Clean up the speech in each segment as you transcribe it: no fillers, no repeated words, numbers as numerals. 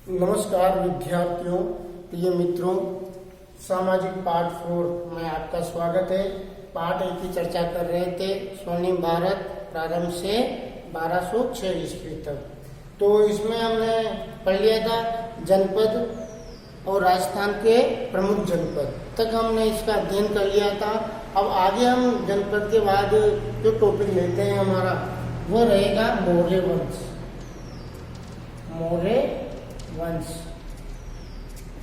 नमस्कार विद्यार्थियों, प्रिय मित्रों, सामाजिक पाठ 4 में आपका स्वागत है। पाठ 1 की चर्चा कर रहे थे, स्वर्णिम भारत प्रारंभ से 1206 ईस्वी तक। तो इसमें हमने पढ़ लिया था जनपद और राजस्थान के प्रमुख जनपद तक हमने इसका अध्ययन कर लिया था। अब आगे हम जनपद के बाद जो टॉपिक लेते हैं हमारा वो रहेगा मौर्य वंश। मौर्य वंश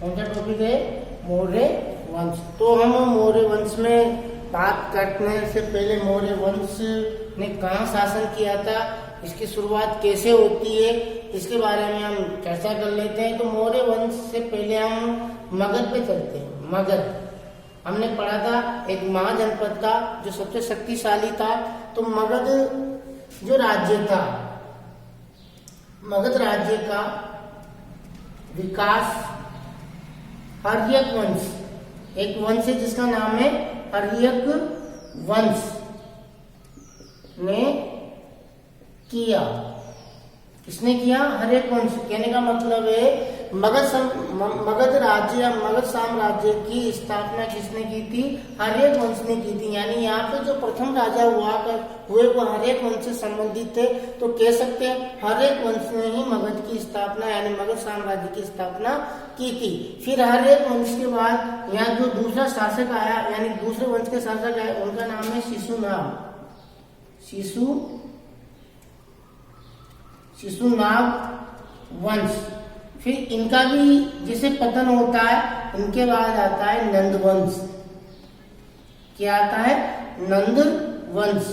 कौन सा टॉपिक है? मौर्य वंश। तो हम मौर्य वंश में बात करने से पहले मौर्य वंश ने कहाँ शासन किया था, इसकी शुरुआत कैसे होती है, इसके बारे में हम चर्चा कर लेते हैं। तो मौर्य वंश से पहले हम मगध पे चलते हैं। मगध हमने पढ़ा था एक महाजनपद था जो सबसे शक्तिशाली था। तो मगध जो राज्य था, मगध राज्य का विकास हर्यक वंश, एक वंश है जिसका नाम है हर्यक वंश ने किया। किसने किया? हर्यक वंश। कहने का मतलब है मगध राज्य या मगध साम्राज्य की स्थापना किसने की थी? हर्यक वंश ने की थी। यानी यहाँ पे जो प्रथम राजा हुए वो हर्यक वंश से संबंधित थे। तो कह सकते हैं हर्यक वंश ने ही मगध की स्थापना यानी मगध साम्राज्य की स्थापना की थी। फिर हर्यक वंश के बाद यहाँ जो दूसरा शासक आया यानी दूसरे वंश के शासक आए, उनका नाम है शिशुनाग वंश। फिर इनका भी जिसे पतन होता है, इनके बाद आता है नंद वंश। क्या आता है? नंद वंश।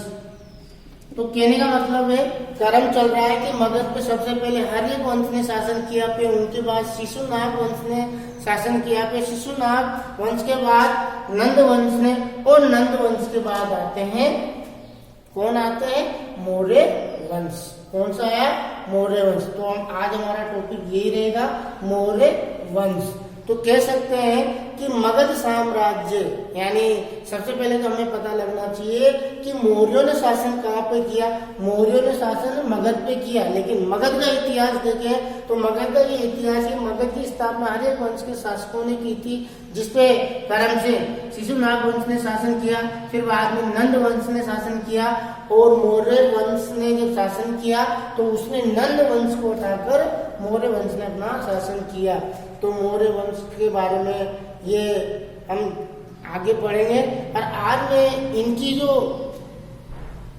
तो कहने का मतलब है क्रम चल रहा है कि मगध पे सबसे पहले हर्यक वंश ने शासन किया, फिर उनके बाद शिशुनाग वंश ने शासन किया, फिर शिशुनाग वंश के बाद नंद वंश ने, और नंद वंश के बाद आते हैं कौन आते हैं? मौर्य वंश। कौन सा है? मौर्य वंश। तो हम आज हमारा टॉपिक यही रहेगा, मौर्य वंश। तो कह सकते हैं कि मगध साम्राज्य यानी सबसे पहले तो हमें पता लगना चाहिए कि मौर्यों ने शासन कहाँ पे किया। मौर्यों ने शासन मगध पे किया, लेकिन मगध का इतिहास देखें तो मगध का ये इतिहास है, मगध की स्थापना हर्यक वंश के शासकों ने की थी, जिसपे क्रम से शिशुनाग वंश ने शासन किया, फिर बाद में नंद वंश ने शासन किया, और मौर्य वंश ने जब शासन किया तो उसने नंद वंश को हटाकर मौर्य वंश ने अपना शासन किया। तो मौर्य वंश के बारे में ये हम आगे पढ़ेंगे। और आज मैं इनकी जो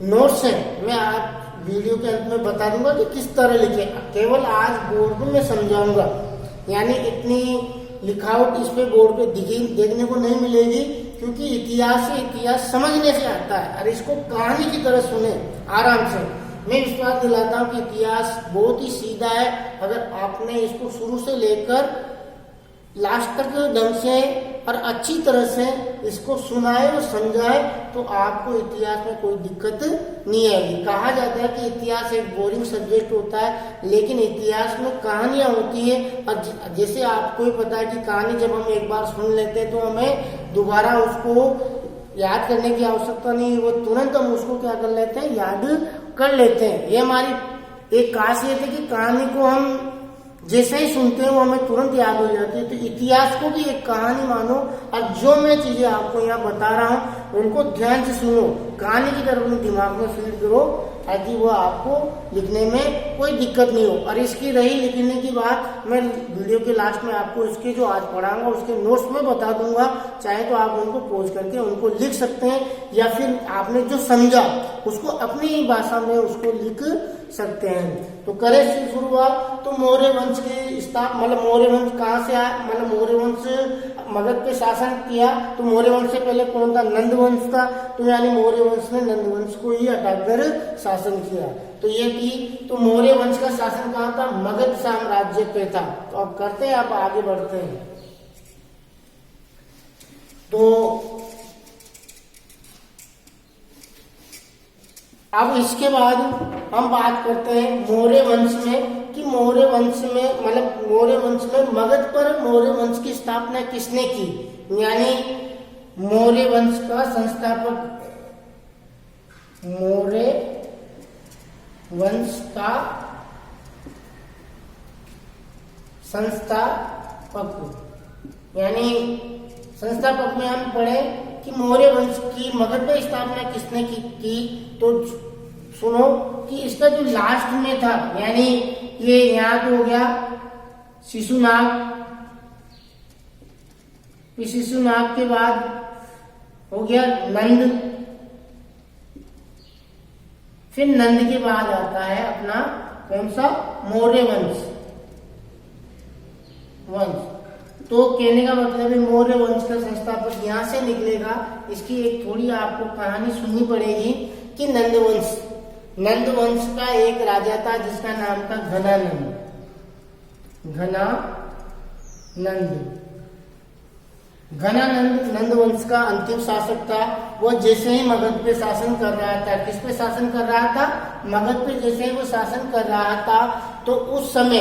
नोट्स है मैं आज वीडियो के अंत में बता दूंगा कि किस तरह लिखे। केवल आज बोर्ड में समझाऊंगा, यानी इतनी लिखावट इस पे बोर्ड पे देखने को नहीं मिलेगी, क्योंकि इतिहास समझने से आता है। और इसको कहानी की तरह सुने आराम से। मैं विश्वास दिलाता हूँ कि इतिहास बहुत ही सीधा है। अगर आपने इसको शुरू से लेकर लास्ट तक ढंग से और अच्छी तरह से इसको सुनाए और समझाए तो आपको इतिहास में कोई दिक्कत नहीं आएगी। कहा जाता है कि इतिहास एक बोरिंग सब्जेक्ट होता है, लेकिन इतिहास में कहानियां होती है। और जैसे आपको ही पता है कि कहानी जब हम एक बार सुन लेते हैं तो हमें दोबारा उसको याद करने की आवश्यकता नहीं, वो तुरंत हम उसको क्या कर लेते हैं? याद कर लेते हैं। ये हमारी एक खासियत है कि कहानी को हम जैसे ही सुनते हैं वो हमें तुरंत याद हो जाती है। तो इतिहास को भी एक कहानी मानो, और जो मैं चीजें आपको यहाँ बता रहा हूँ उनको ध्यान से सुनो, कहानी की तरफ अपने दिमाग में फीड करो, ताकि वो आपको लिखने में कोई दिक्कत नहीं हो। और इसकी रही लिखने की बात, मैं वीडियो के लास्ट में आपको इसके जो आज पढ़ाऊंगा उसके नोट्स में बता दूंगा। चाहे तो आप उनको पॉज करके उनको लिख सकते हैं, या फिर आपने जो समझा उसको अपनी ही भाषा में उसको लिख सकते हैं। तो करें शुरुआत। तो मौर्य वंश की मतलब मौर्य वंश कहाँ से आया? मतलब मौर्य वंश मगध पे शासन किया। तो मौर्य वंश से पहले कौन था? नंद वंश था। तो यानी मौर्य वंश ने नंद वंश को ही हटाकर शासन किया। तो ये थी। तो मौर्य वंश का शासन कहाँ था? मगध साम्राज्य पे था। तो अब करते हैं, आप आगे बढ़ते हैं। तो अब इसके बाद हम बात करते हैं मौर्य वंश में, कि मौर्य वंश में मतलब मौर्य वंश में मगध पर मौर्य वंश की स्थापना किसने की। यानी मौर्य वंश का संस्थापक, मौर्य वंश का संस्थापक। यानी संस्थापक में हम पढ़े कि मौर्य वंश की मगध में स्थापना किसने की तो सुनो कि इसका जो लास्ट में था, यानी ये यहाँ तो हो गया शिशुनाग, फिर शिशुनाग के बाद हो गया नंद, फिर नंद के बाद आता है अपना कौन सा मौर्य वंश। तो कहने का मतलब है मौर्य वंश का संस्थापक यहाँ से निकलेगा। इसकी एक थोड़ी आपको कहानी सुननी पड़ेगी कि नंद वंश का एक राजा था जिसका नाम था घनानंद नंद वंश का अंतिम शासक था। वो जैसे ही मगध पे शासन कर रहा था, किस पे शासन कर रहा था? मगध पे जैसे ही वो शासन कर रहा था तो उस समय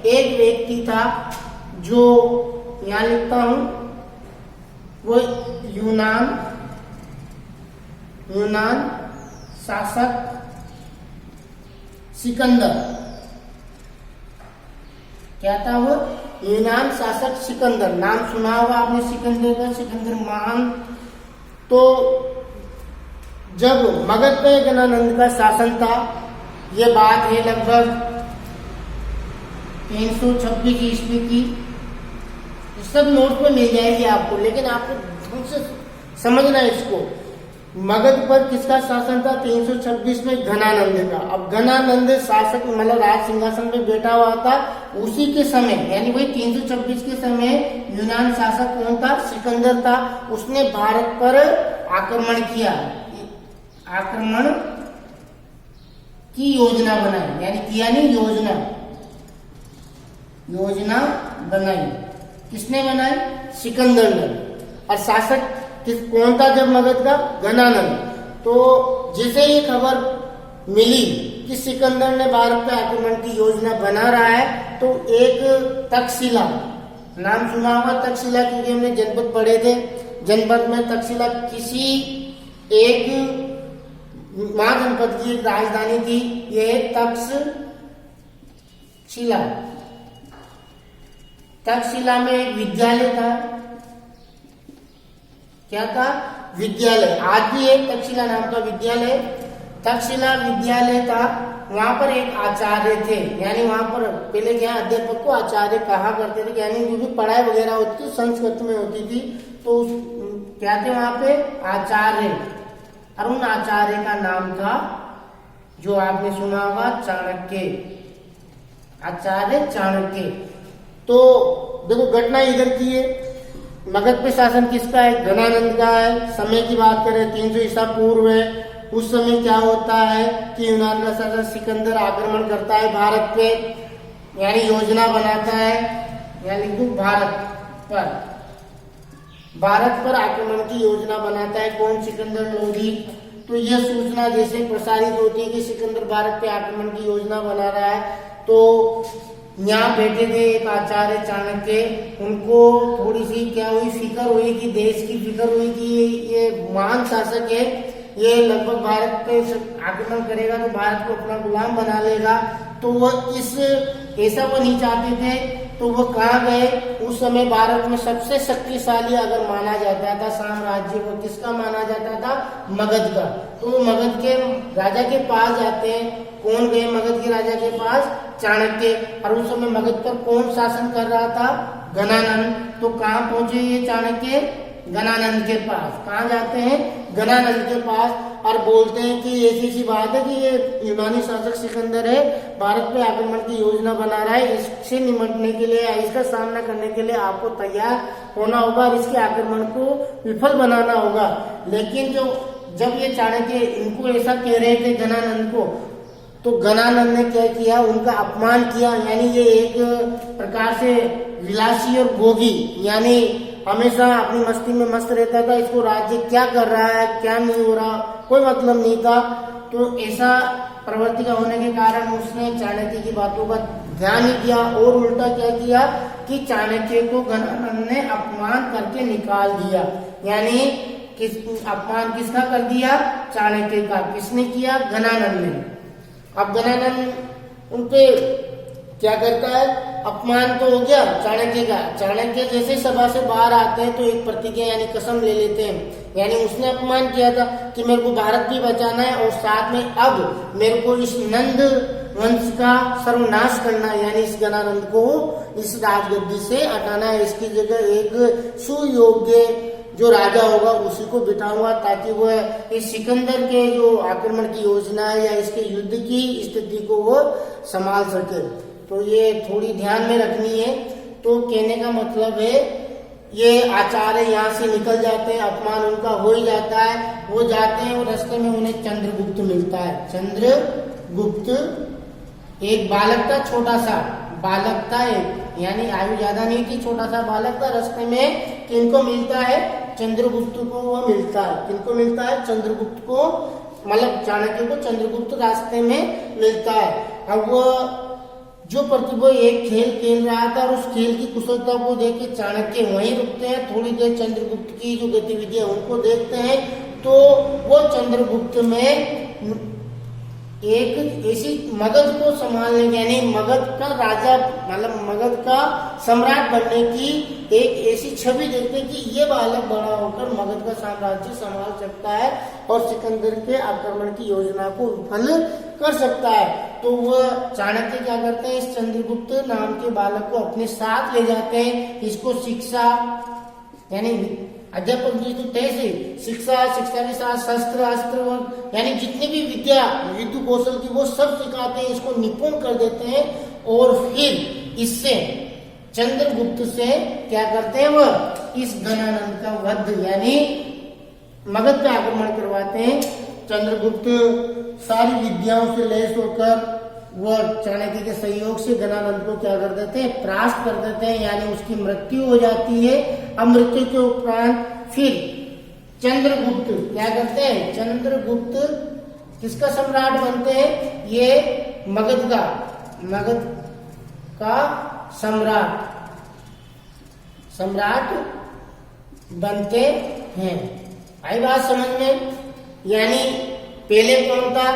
एक व्यक्ति था जो यहाँ लिखता हूं, वो यूनान शासक सिकंदर। क्या था वो? यूनान शासक सिकंदर। नाम सुना होगा आपने सिकंदर का, सिकंदर महान। तो जब मगध पे घनानंद का शासन था, ये बात है लगभग 326 ईस्वी की। सब नोट में मिल जाएगी आपको, लेकिन आपको ढंग से समझना है इसको। मगध पर किसका शासन था? 326 में घनानंद का। अब घनानंद शासक मतलब राज सिंहासन पे बैठा हुआ था। उसी के समय यानी वही 326 के समय यूनान शासक कौन था? सिकंदर था। उसने भारत पर आक्रमण किया, आक्रमण की योजना बनाई, यानी किया नहीं, योजना बनाई। किसने बनाई? सिकंदर ने। और शासक कौन था जब मगध का? घनानंद। तो जैसे ये खबर मिली कि सिकंदर ने भारत पे आक्रमण की योजना बना रहा है, तो एक तक्षशिला, नाम सुना होगा तक्षशिला, क्योंकि हमने जनपद पढ़े थे। जनपद में तक्षशिला किसी एक महाजनपद की एक राजधानी थी, यह तक्षशिला में एक विद्यालय था। क्या था? विद्यालय। आज भी एक तक्षशिला नाम का विद्यालय, तक्षशिला विद्यालय था। वहां पर एक आचार्य थे, यानी वहां पर पहले क्या अध्यापक को आचार्य कहा करते थे, यानी जो भी पढ़ाई वगैरह होती थी संस्कृत में होती थी। तो क्या थे वहां पे? आचार्य। और उन आचार्य का नाम था, जो आपने सुना होगा, चाणक्य, आचार्य चाणक्य। तो देखो घटना इधर की है। मगध पे शासन किसका है? घनानंद का है। समय की बात करें 300 ईसा पूर्व है। उस समय क्या होता है कि यूनान का शासक सिकंदर आक्रमण करता है भारत पे, यानी योजना बनाता है, यानी भारत पर आक्रमण की योजना बनाता है। कौन? सिकंदर लोधी। तो यह सूचना जैसे प्रसारित होती है कि सिकंदर भारत पे आक्रमण की योजना बना रहा है, तो यहाँ बैठे थे एक आचार्य चाणक्य, उनको थोड़ी सी क्या हुई, फिक्र हुई कि देश की फिक्र हुई कि ये महान शासक है, ये लगभग भारत पे आक्रमण करेगा तो भारत को अपना गुलाम बना लेगा। तो वो ऐसा वो नहीं चाहते थे। तो वो कहाँ गए? उस समय भारत में सबसे शक्तिशाली अगर माना जाता था साम्राज्य, वो किसका माना जाता था? मगध का। तो मगध के राजा के पास जाते हैं। कौन गए मगध के राजा के पास? चाणक्य। और उस समय मगध पर कौन शासन कर रहा था? घनानंद। तो कहाँ पहुंचे ये चाणक्य? घनानंद के पास। कहाँ जाते हैं? घनानंद के पास, और बोलते हैं कि ऐसी सी बात है कि ये यूनानी शासक सिकंदर है, भारत पे आक्रमण की योजना बना रहा है। इससे निपटने के लिए, इसका सामना करने के लिए आपको तैयार होना होगा और इसके आक्रमण को विफल बनाना होगा। लेकिन जब ये चाणक्य इनको ऐसा कह रहे थे घनानंद को, तो घनानंद ने क्या किया? उनका अपमान किया। यानी ये एक प्रकार से विलासी और भोगी, यानी हमेशा अपनी मस्ती में मस्त रहता था। इसको राज्य क्या कर रहा है, क्या नहीं हो रहा, कोई मतलब नहीं था। तो ऐसा प्रवृत्ति का होने के कारण उसने चाणक्य की बातों का ध्यान नहीं दिया और उल्टा क्या किया कि चाणक्य को घनानंद ने अपमान करके निकाल दिया। यानी अपमान किसका कर दिया? चाणक्य का। किसने किया? घनानंद ने। अब घनानंद उनपे क्या करता है? अपमान तो हो गया चाणक्य का। चाणक्य जैसे सभा से बाहर आते हैं तो एक प्रतिज्ञा यानी कसम ले लेते हैं, यानी उसने अपमान किया था कि मेरे को भारत भी बचाना है और साथ में अब मेरे को इस नंद वंश का सर्वनाश करना है, यानी इस गणानंद को इस राजगद्दी से हटाना है। इसकी जगह एक सुयोग्य जो राजा होगा उसी को बिठाऊंगा ताकि वह इस सिकंदर के जो आक्रमण की योजना है या इसके युद्ध की स्थिति को वो संभाल सके। तो ये थोड़ी ध्यान में रखनी है। तो कहने का मतलब है ये आचार्य यहाँ से निकल जाते हैं, अपमान उनका हो ही जाता है, वो जाते हैं और रास्ते में उन्हें चंद्रगुप्त मिलता है। चंद्रगुप्त एक बालक था, छोटा सा बालक था, यानी आयु ज्यादा नहीं थी, छोटा सा बालक था। रास्ते में किनको मिलता है? चंद्रगुप्त को वो मिलता है। किनको मिलता है? चंद्रगुप्त को, मतलब चाणक्य को चंद्रगुप्त रास्ते में मिलता है। अब वो जो प्रतिभा एक खेल खेल रहा था और उस खेल की कुशलता को देख के चाणक्य वहीं रुकते हैं। थोड़ी देर चंद्रगुप्त की जो गतिविधियां उनको देखते हैं तो वो चंद्रगुप्त में एक ऐसी मगध को संभालने यानी मगध का राजा मतलब मगध का सम्राट बनने की एक ऐसी छवि देखते कि ये बालक बड़ा होकर मगध का साम्राज्य संभाल सकता है और सिकंदर के आक्रमण की योजना को विफल कर सकता है। तो वह चाणक्य क्या करते हैं, इस चंद्रगुप्त नाम के बालक को अपने साथ ले जाते हैं। इसको शिक्षा यानी अध्यापक जी तो तैसे शिक्षा के साथ शस्त्र अस्त्र यानी जितनी भी विद्या युद्ध कौशल की वो सब सिखाते हैं, इसको निपुण कर देते हैं। और फिर इससे चंद्रगुप्त से क्या करते हैं, वह इस गणानंद का वध यानी मगध पे आक्रमण करवाते हैं। चंद्रगुप्त सारी विद्याओं से लैस होकर वह चाणक्य के सहयोग से गणानंद को क्या कर देते हैं, परास्त कर देते हैं, यानी उसकी मृत्यु हो जाती है। अब मृत्यु के उपरांत फिर चंद्रगुप्त क्या करते हैं, चंद्रगुप्त किसका सम्राट बनते हैं, ये मगध का सम्राट बनते हैं। आई बात समझ में? यानी पहले कौन था,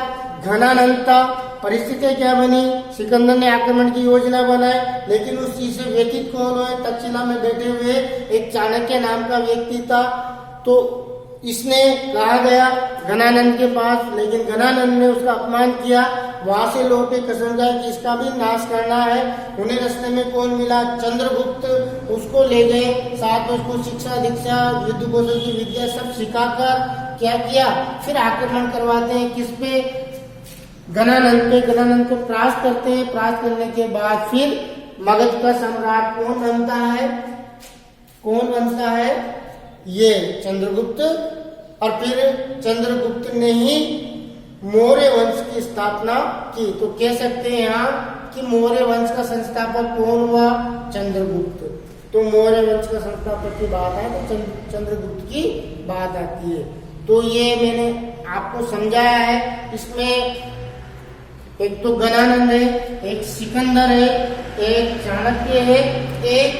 घनानंद था। परिस्थितियां क्या बनी, सिकंदर ने आक्रमण की योजना बनाई, लेकिन उस चीज से व्यतीत कौन हुए, तक्षशिला में बैठे हुए एक चाणक्य नाम का व्यक्ति था। तो इसने कहा गया घनानंद के पास, लेकिन घनानंद ने उसका अपमान किया। वहां से लौटे कसम गए कि इसका भी नाश करना है। उन्हें रास्ते में कौन मिला, चंद्रगुप्त, उसको ले गए, साथ में उसको शिक्षा दीक्षा युद्ध कौशल की विद्या सब सिखाकर क्या किया, फिर आक्रमण करवाते हैं किस पे, घनानंद पे। घनानंद को परास्त करते हैं। परास्त करने के बाद फिर मगध का सम्राट कौन बनता है, ये चंद्रगुप्त। और फिर चंद्रगुप्त ने ही मौर्य वंश की स्थापना की। तो कह सकते हैं यहाँ कि मौर्य वंश का संस्थापक कौन हुआ, चंद्रगुप्त। तो मौर्य वंश का संस्थापक की बात है तो चंद्रगुप्त की बात आती है। तो ये मैंने आपको समझाया है। इसमें एक तो घनानंद है, एक सिकंदर है, एक चाणक्य है, एक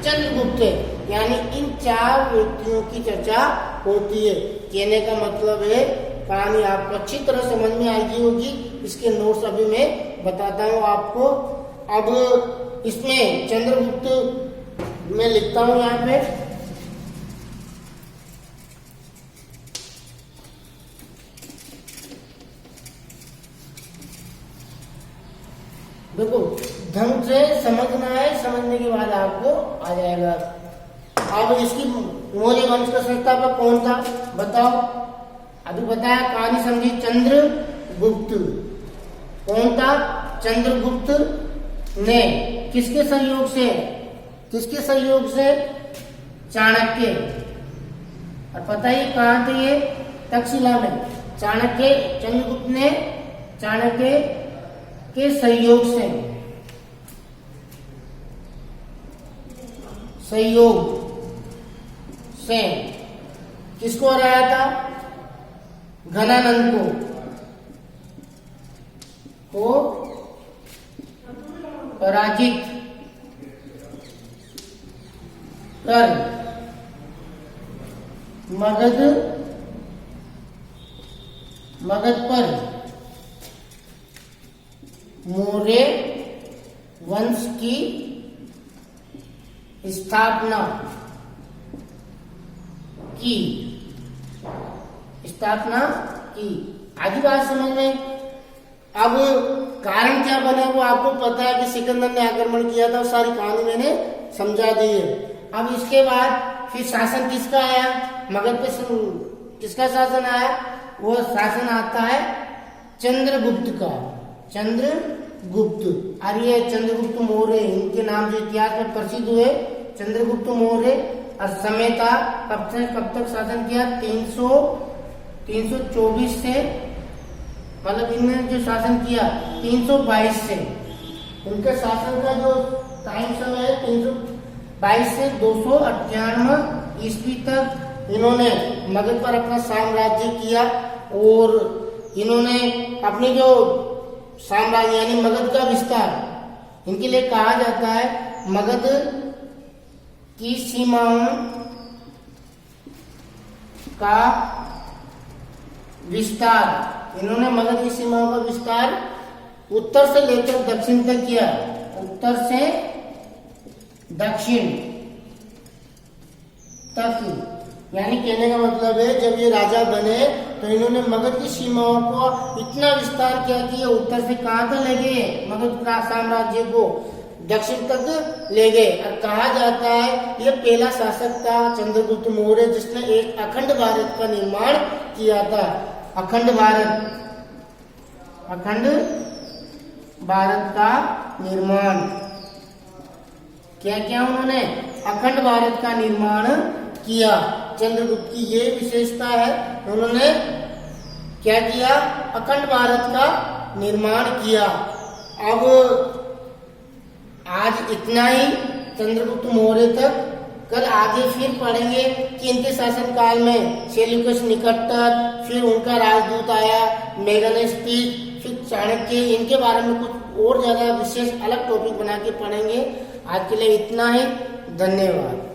चंद्रगुप्त है, यानी इन चार व्यक्तियों की चर्चा होती है। कहने का मतलब है कहानी आपको अच्छी तरह समझ में आएगी होगी। इसके नोट्स अभी मैं बताता हूँ आपको। अब इसमें चंद्रगुप्त मैं लिखता हूँ यहाँ पे, देखो ढंग से समझना है, समझने के बाद आपको आ जाएगा। अब इसकी मौर्य वंश का संस्थापक कौन था बताओ, अभी बताया, कहानी समझी। चंद्रगुप्त कौन था, चंद्रगुप्त ने किसके सहयोग से, चाणक्य। और पता ही कहाँ थे ये, तक्षशिला में। चंद्रगुप्त ने चाणक्य के सहयोग से किसको हराया था, घनानंद को पराजित कर मगध पर मौर्य वंश की स्थापना की। आधी बात समझ में। अब कारण क्या बने वो आपको पता है कि सिकंदर ने आक्रमण किया था, सारी कहानी मैंने समझा दी है। अब इसके बाद फिर शासन किसका आया, मगध पे किसका शासन आया, वो शासन आता है चंद्रगुप्त का। चंद्रगुप्त, और ये चंद्रगुप्त मौर्य, इनके नाम जो इतिहास में प्रसिद्ध हुए, चंद्रगुप्त मौर्य। और समय था कब तक शासन किया, 324 से, मतलब इन्होंने जो शासन किया 322 से। उनके शासन का जो टाइम समय है 322 से 298 ईस्वी तक इन्होंने मगध पर अपना साम्राज्य किया। और इन्होंने अपने जो साम्राज्य यानी मगध का विस्तार, इनके लिए कहा जाता है मगध की सीमाओं का विस्तार। इन्होंने मगध की सीमाओं का विस्तार उत्तर से लेकर दक्षिण तक किया। उत्तर से दक्षिण तक, यानी कहने का मतलब है जब ये राजा बने तो इन्होंने मगध की सीमाओं को इतना विस्तार किया कि ये उत्तर से कहां तक ले गए, मगध साम्राज्य को दक्षिण तक ले गए। और कहा जाता है ये पहला शासक था चंद्रगुप्त मौर्य जिसने एक अखंड भारत का निर्माण किया था। अखंड भारत का निर्माण क्या उन्होंने अखंड भारत का निर्माण किया। चंद्रगुप्त की ये विशेषता है, उन्होंने क्या किया, अखंड भारत का निर्माण किया। अब आज इतना ही चंद्रगुप्त मौर्य तक। कल आगे फिर पढ़ेंगे कि इनके शासन काल में सेल्यूकस निकटर, फिर उनका राजदूत आया मेगानेस्टिक, फिर चाणक्य, इनके बारे में कुछ और ज्यादा विशेष अलग टॉपिक बना के पढ़ेंगे। आज के लिए इतना ही, धन्यवाद।